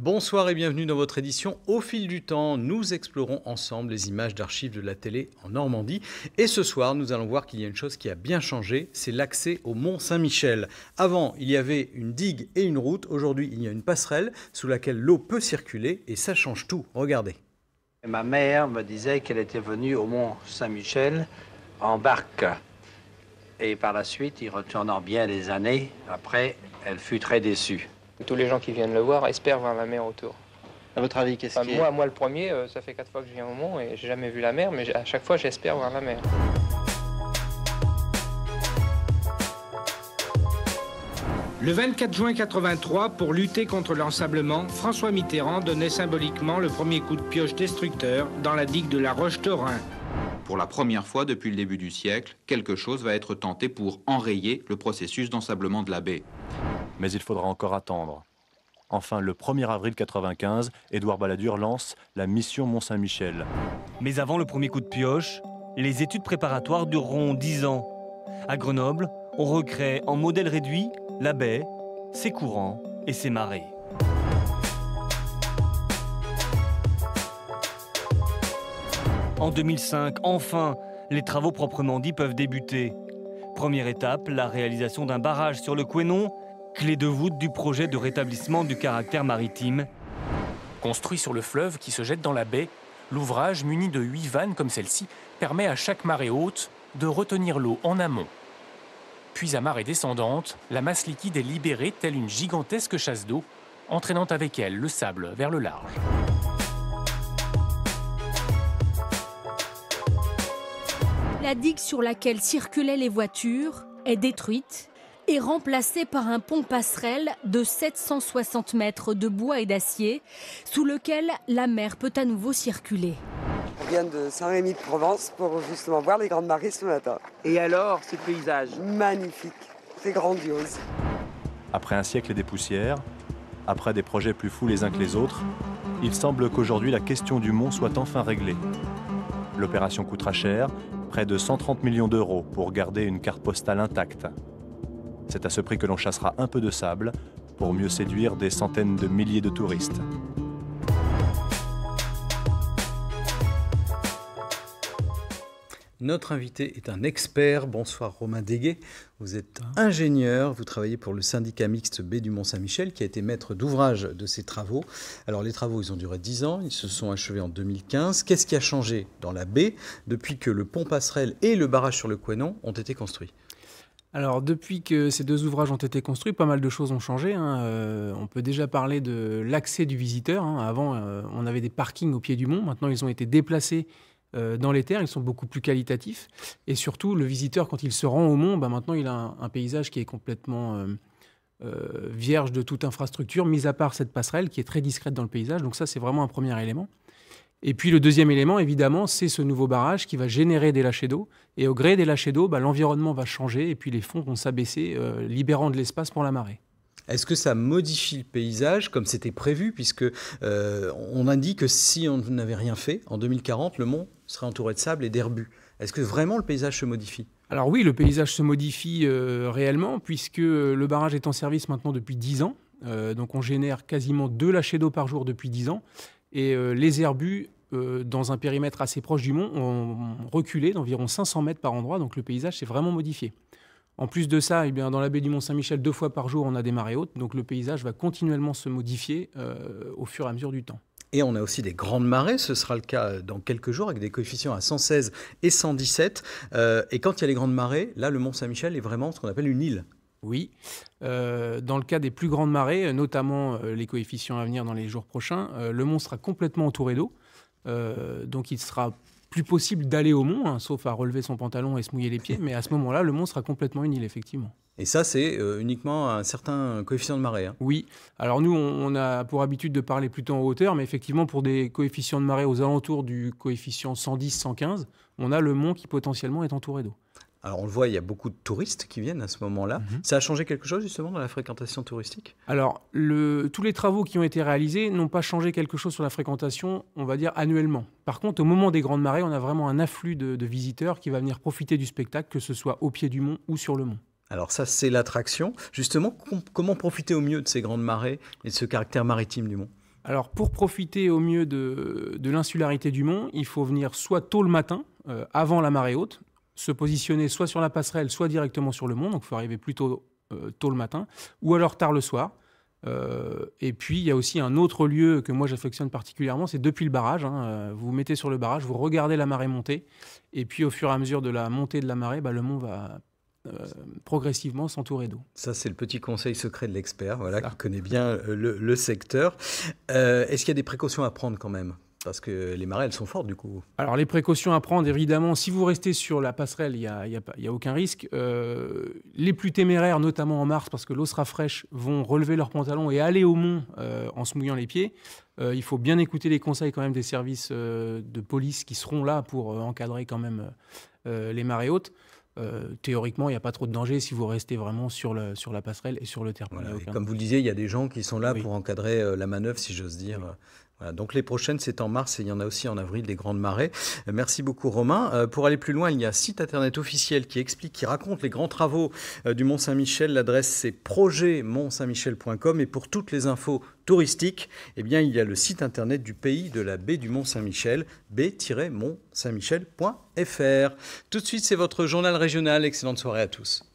Bonsoir et bienvenue dans votre édition Au fil du temps. Nous explorons ensemble les images d'archives de la télé en Normandie. Et ce soir, nous allons voir qu'il y a une chose qui a bien changé, c'est l'accès au Mont Saint-Michel. Avant, il y avait une digue et une route. Aujourd'hui, il y a une passerelle sous laquelle l'eau peut circuler et ça change tout. Regardez. Ma mère me disait qu'elle était venue au Mont Saint-Michel en barque. Et par la suite, y retournant bien des années après, elle fut très déçue. Tous les gens qui viennent le voir espèrent voir la mer autour. À votre avis, qu'est-ce qui est... Moi, le premier, ça fait 4 fois que je viens au Mont et j'ai jamais vu la mer, mais à chaque fois, j'espère voir la mer. Le 24 juin 83, pour lutter contre l'ensablement, François Mitterrand donnait symboliquement le premier coup de pioche destructeur dans la digue de la Roche-Taurin. Pour la première fois depuis le début du siècle, quelque chose va être tenté pour enrayer le processus d'ensablement de la baie. Mais il faudra encore attendre. Enfin, le 1er avril 1995, Édouard Balladur lance la mission Mont-Saint-Michel. Mais avant le premier coup de pioche, les études préparatoires dureront 10 ans. À Grenoble, on recrée en modèle réduit la baie, ses courants et ses marées. En 2005, enfin, les travaux proprement dits peuvent débuter. Première étape, la réalisation d'un barrage sur le Couesnon, clé de voûte du projet de rétablissement du caractère maritime. Construit sur le fleuve qui se jette dans la baie, l'ouvrage, muni de 8 vannes comme celle-ci, permet à chaque marée haute de retenir l'eau en amont. Puis à marée descendante, la masse liquide est libérée telle une gigantesque chasse d'eau, entraînant avec elle le sable vers le large. La digue sur laquelle circulaient les voitures est détruite et remplacée par un pont-passerelle de 760 mètres de bois et d'acier sous lequel la mer peut à nouveau circuler. On vient de Saint-Rémy-de-Provence pour justement voir les grandes marées ce matin. Et alors, ce paysage? Magnifique, c'est grandiose. Après un siècle et des poussières, après des projets plus fous les uns que les autres, il semble qu'aujourd'hui la question du mont soit enfin réglée. L'opération coûtera cher, près de 130 millions d'euros pour garder une carte postale intacte. C'est à ce prix que l'on chassera un peu de sable pour mieux séduire des centaines de milliers de touristes. Notre invité est un expert. Bonsoir Romain Deguet. Vous êtes ingénieur, vous travaillez pour le syndicat mixte baie du Mont-Saint-Michel qui a été maître d'ouvrage de ces travaux. Alors les travaux, ils ont duré 10 ans, ils se sont achevés en 2015. Qu'est-ce qui a changé dans la baie depuis que le pont-passerelle et le barrage sur le Couesnon ont été construits ? Alors, depuis que ces deux ouvrages ont été construits, pas mal de choses ont changé. On peut déjà parler de l'accès du visiteur. Avant, on avait des parkings au pied du mont. Maintenant, ils ont été déplacés dans les terres. Ils sont beaucoup plus qualitatifs. Et surtout, le visiteur, quand il se rend au mont, maintenant, il a un paysage qui est complètement vierge de toute infrastructure, mis à part cette passerelle qui est très discrète dans le paysage. Donc ça, c'est vraiment un premier élément. Et puis le deuxième élément, évidemment, c'est ce nouveau barrage qui va générer des lâchers d'eau. Et au gré des lâchers d'eau, l'environnement va changer et puis les fonds vont s'abaisser, libérant de l'espace pour la marée. Est-ce que ça modifie le paysage comme c'était prévu, puisque on indique que si on n'avait rien fait, en 2040, le mont serait entouré de sable et d'herbus. Est-ce que vraiment le paysage se modifie ? Alors oui, le paysage se modifie réellement, puisque le barrage est en service maintenant depuis 10 ans. Donc on génère quasiment 2 lâchers d'eau par jour depuis 10 ans. Et les herbus, dans un périmètre assez proche du mont, ont reculé d'environ 500 mètres par endroit, donc le paysage s'est vraiment modifié. En plus de ça, dans la baie du Mont-Saint-Michel, 2 fois par jour, on a des marées hautes, donc le paysage va continuellement se modifier au fur et à mesure du temps. Et on a aussi des grandes marées, ce sera le cas dans quelques jours, avec des coefficients à 116 et 117. Et quand il y a les grandes marées, là, le Mont-Saint-Michel est vraiment ce qu'on appelle une île. Oui, dans le cas des plus grandes marées, notamment les coefficients à venir dans les jours prochains, le mont sera complètement entouré d'eau. Donc il sera plus possible d'aller au mont, sauf à relever son pantalon et se mouiller les pieds. Mais à ce moment-là, le mont sera complètement une île, effectivement. Et ça, c'est uniquement un certain coefficient de marée. Oui. Alors nous, on a pour habitude de parler plutôt en hauteur, mais effectivement, pour des coefficients de marée aux alentours du coefficient 110-115, on a le mont qui potentiellement est entouré d'eau. Alors on le voit, il y a beaucoup de touristes qui viennent à ce moment-là. Ça a changé quelque chose justement dans la fréquentation touristique ? Alors tous les travaux qui ont été réalisés n'ont pas changé quelque chose sur la fréquentation, on va dire annuellement. Par contre, au moment des grandes marées, on a vraiment un afflux de visiteurs qui va venir profiter du spectacle, que ce soit au pied du mont ou sur le mont. Alors ça, c'est l'attraction. Justement, comment profiter au mieux de ces grandes marées et de ce caractère maritime du mont ? Alors, pour profiter au mieux de l'insularité du mont, il faut venir soit tôt le matin, avant la marée haute, se positionner soit sur la passerelle, soit directement sur le mont, donc il faut arriver plutôt tôt le matin, ou alors tard le soir. Et puis, il y a aussi un autre lieu que moi j'affectionne particulièrement, c'est depuis le barrage. Vous vous mettez sur le barrage, vous regardez la marée monter, et puis au fur et à mesure de la montée de la marée, le mont va progressivement s'entourer d'eau. Ça, c'est le petit conseil secret de l'expert, voilà, qui connaît bien le secteur. Est-ce qu'il y a des précautions à prendre quand même ? Parce que les marées, elles sont fortes du coup. Alors les précautions à prendre, évidemment, si vous restez sur la passerelle, il n'y a aucun risque. Les plus téméraires, notamment en mars, parce que l'eau sera fraîche, vont relever leurs pantalons et aller au mont en se mouillant les pieds. Il faut bien écouter les conseils quand même des services de police qui seront là pour encadrer quand même les marées hautes. Théoriquement, il n'y a pas trop de danger si vous restez vraiment sur la passerelle et sur le terre. Voilà, comme vous le disiez, il y a des gens qui sont là pour encadrer la manœuvre, si j'ose dire. Oui. Voilà, donc les prochaines, c'est en mars et il y en a aussi en avril, des grandes marées. Merci beaucoup Romain. Pour aller plus loin, il y a un site internet officiel qui explique, qui raconte les grands travaux du Mont-Saint-Michel. L'adresse, c'est projetmontsaintmichel.com. Et pour toutes les infos touristiques, eh bien, il y a le site internet du pays de la baie du Mont-Saint-Michel, baie-mont-saint-michel.fr. Tout de suite, c'est votre journal régional. Excellente soirée à tous.